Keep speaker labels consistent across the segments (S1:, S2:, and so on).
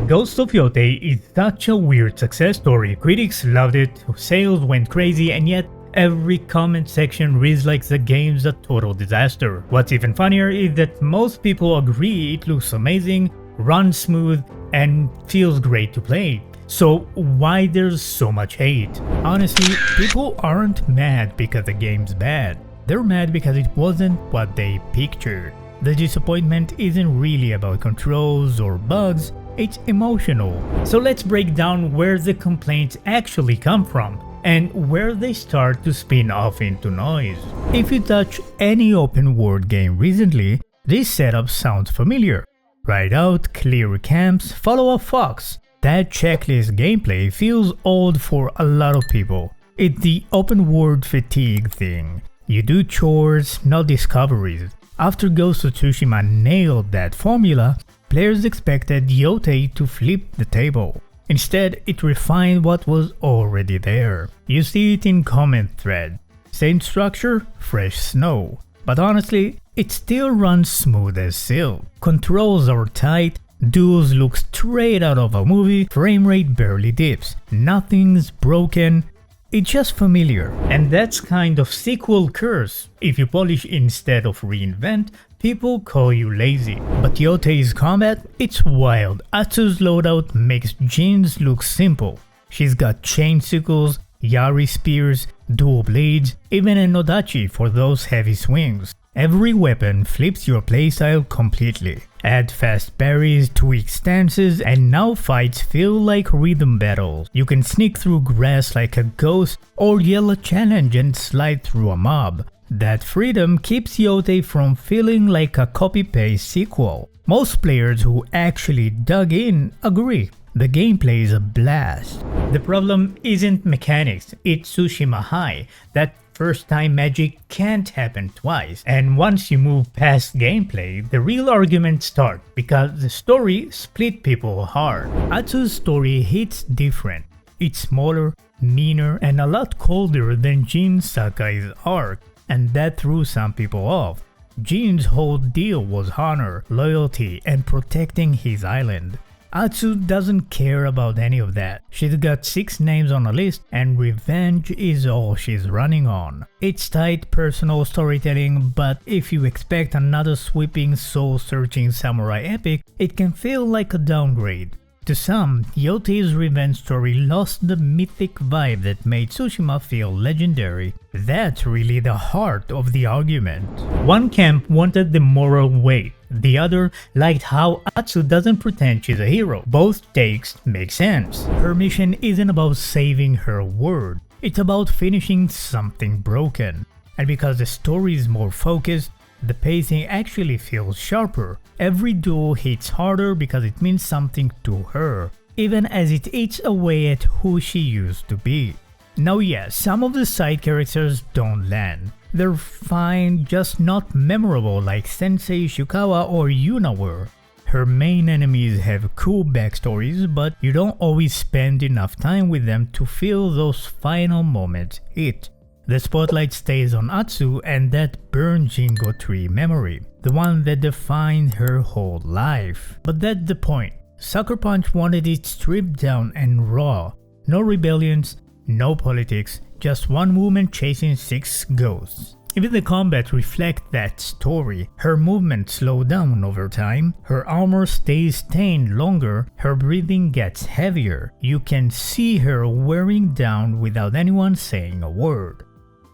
S1: Ghost of Yotei is such a weird success story. Critics loved it, sales went crazy, and yet every comment section reads like the game's a total disaster. What's even funnier is that most people agree it looks amazing, runs smooth, and feels great to play. So why there's so much hate? Honestly, people aren't mad because the game's bad. They're mad because it wasn't what they pictured. The disappointment isn't really about controls or bugs, it's emotional. So let's break down where the complaints actually come from and where they start to spin off into noise. If you touch any open world game recently, this setup sounds familiar. Ride out, clear camps, follow a fox. That checklist gameplay feels old for a lot of people. It's the open world fatigue thing. You do chores, not discoveries. After Ghost of Tsushima nailed that formula, players expected Yotei to flip the table. Instead, it refined what was already there. You see it in comment thread. Same structure, fresh snow. But honestly, it still runs smooth as silk. Controls are tight, duels look straight out of a movie, frame rate barely dips. Nothing's broken. It's just familiar, and that's kind of sequel curse. If you polish instead of reinvent, people call you lazy. But Yotei's combat, it's wild. Atsu's loadout makes Jin's look simple. She's got chain sickles, Yari spears, dual blades, even a Nodachi for those heavy swings. Every weapon flips your playstyle completely. Add fast parries, tweak stances, and now fights feel like rhythm battles. You can sneak through grass like a ghost or yell a challenge and slide through a mob. That freedom keeps Yotei from feeling like a copy-paste sequel. Most players who actually dug in agree. The gameplay is a blast. The problem isn't mechanics, it's Tsushima High. That first time magic can't happen twice, and once you move past gameplay, the real arguments start because the story split people hard. Atsu's story hits different. It's smaller, meaner, and a lot colder than Jin Sakai's arc, and that threw some people off. Jin's whole deal was honor, loyalty, and protecting his island. Atsu doesn't care about any of that. She's got 6 names on a list and revenge is all she's running on. It's tight personal storytelling, but if you expect another sweeping soul-searching samurai epic, it can feel like a downgrade. To some, Yotei's revenge story lost the mythic vibe that made Tsushima feel legendary. That's really the heart of the argument. One camp wanted the moral weight, the other liked how Atsu doesn't pretend she's a hero. Both takes make sense. Her mission isn't about saving her world, it's about finishing something broken. And because the story is more focused, the pacing actually feels sharper. Every duel hits harder because it means something to her, even as it eats away at who she used to be. Now yeah, some of the side characters don't land. They're fine, just not memorable like Sensei Shukawa or Yuna were. Her main enemies have cool backstories, but you don't always spend enough time with them to feel those final moments hit. The spotlight stays on Atsu and that burnt Jingo Tree memory, the one that defined her whole life. But that's the point. Sucker Punch wanted it stripped down and raw. No rebellions, no politics, just one woman chasing 6 ghosts. Even the combat reflects that story. Her movement slows down over time, her armor stays stained longer, her breathing gets heavier. You can see her wearing down without anyone saying a word.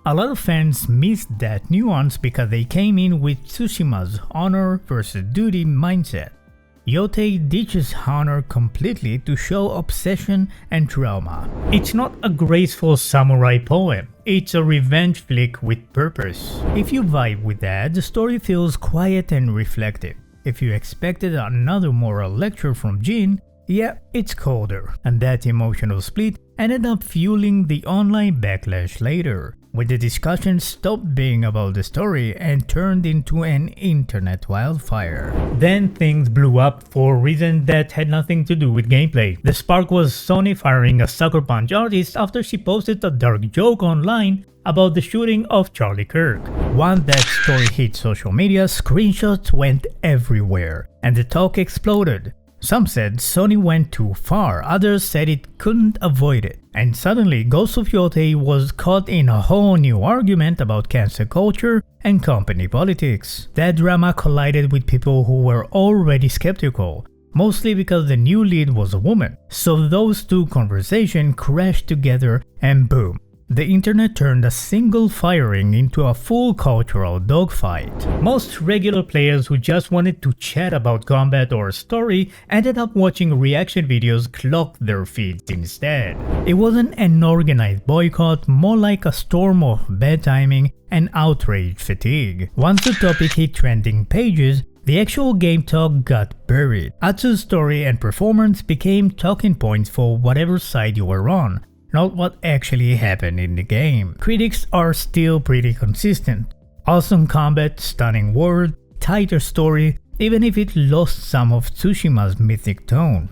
S1: A lot of fans missed that nuance because they came in with Tsushima's honor versus duty mindset. Yotei ditches honor completely to show obsession and trauma. It's not a graceful samurai poem, it's a revenge flick with purpose. If you vibe with that, the story feels quiet and reflective. If you expected another moral lecture from Jin, yeah, it's colder. And that emotional split ended up fueling the online backlash later, where the discussion stopped being about the story and turned into an internet wildfire. Then things blew up for a reason that had nothing to do with gameplay. The spark was Sony firing a Sucker Punch artist after she posted a dark joke online about the shooting of Charlie Kirk. Once that story hit social media, screenshots went everywhere, and the talk exploded. Some said Sony went too far, others said it couldn't avoid it. And suddenly, Ghost of Yotei was caught in a whole new argument about cancel culture and company politics. That drama collided with people who were already skeptical, mostly because the new lead was a woman. So those two conversations crashed together and boom. The internet turned a single firing into a full cultural dogfight. Most regular players who just wanted to chat about combat or story ended up watching reaction videos clog their feeds instead. It wasn't an organized boycott, more like a storm of bad timing and outrage fatigue. Once the topic hit trending pages, the actual game talk got buried. Atsu's story and performance became talking points for whatever side you were on, not what actually happened in the game. Critics are still pretty consistent. Awesome combat, stunning world, tighter story, even if it lost some of Tsushima's mythic tone.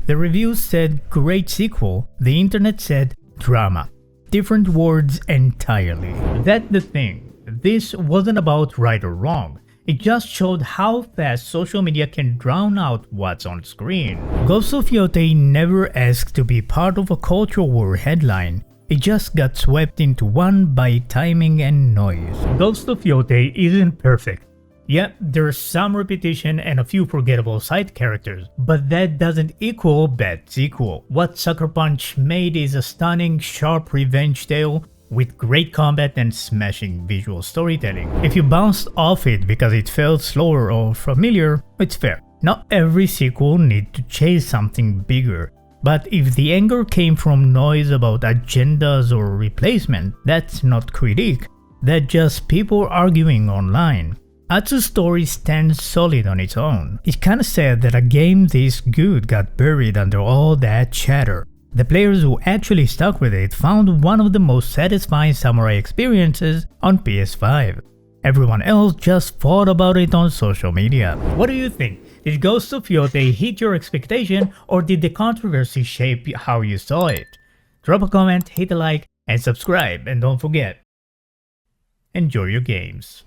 S1: The reviews said great sequel, the internet said drama. Different words entirely. That's the thing, this wasn't about right or wrong. It just showed how fast social media can drown out what's on screen. Ghost of Yotei never asked to be part of a cultural war headline. It just got swept into one by timing and noise. Ghost of Yotei isn't perfect. Yeah, there's some repetition and a few forgettable side characters, but that doesn't equal bad sequel. What Sucker Punch made is a stunning, sharp revenge tale with great combat and smashing visual storytelling. If you bounced off it because it felt slower or familiar, it's fair. Not every sequel needs to chase something bigger. But if the anger came from noise about agendas or replacement, that's not critique, that's just people arguing online. Atsu's story stands solid on its own. It's kinda sad that a game this good got buried under all that chatter. The players who actually stuck with it found one of the most satisfying samurai experiences on PS5. Everyone else just thought about it on social media. What do you think? Did Ghost of Yotei hit your expectation, or did the controversy shape how you saw it? Drop a comment, hit a like, and subscribe, and don't forget, enjoy your games.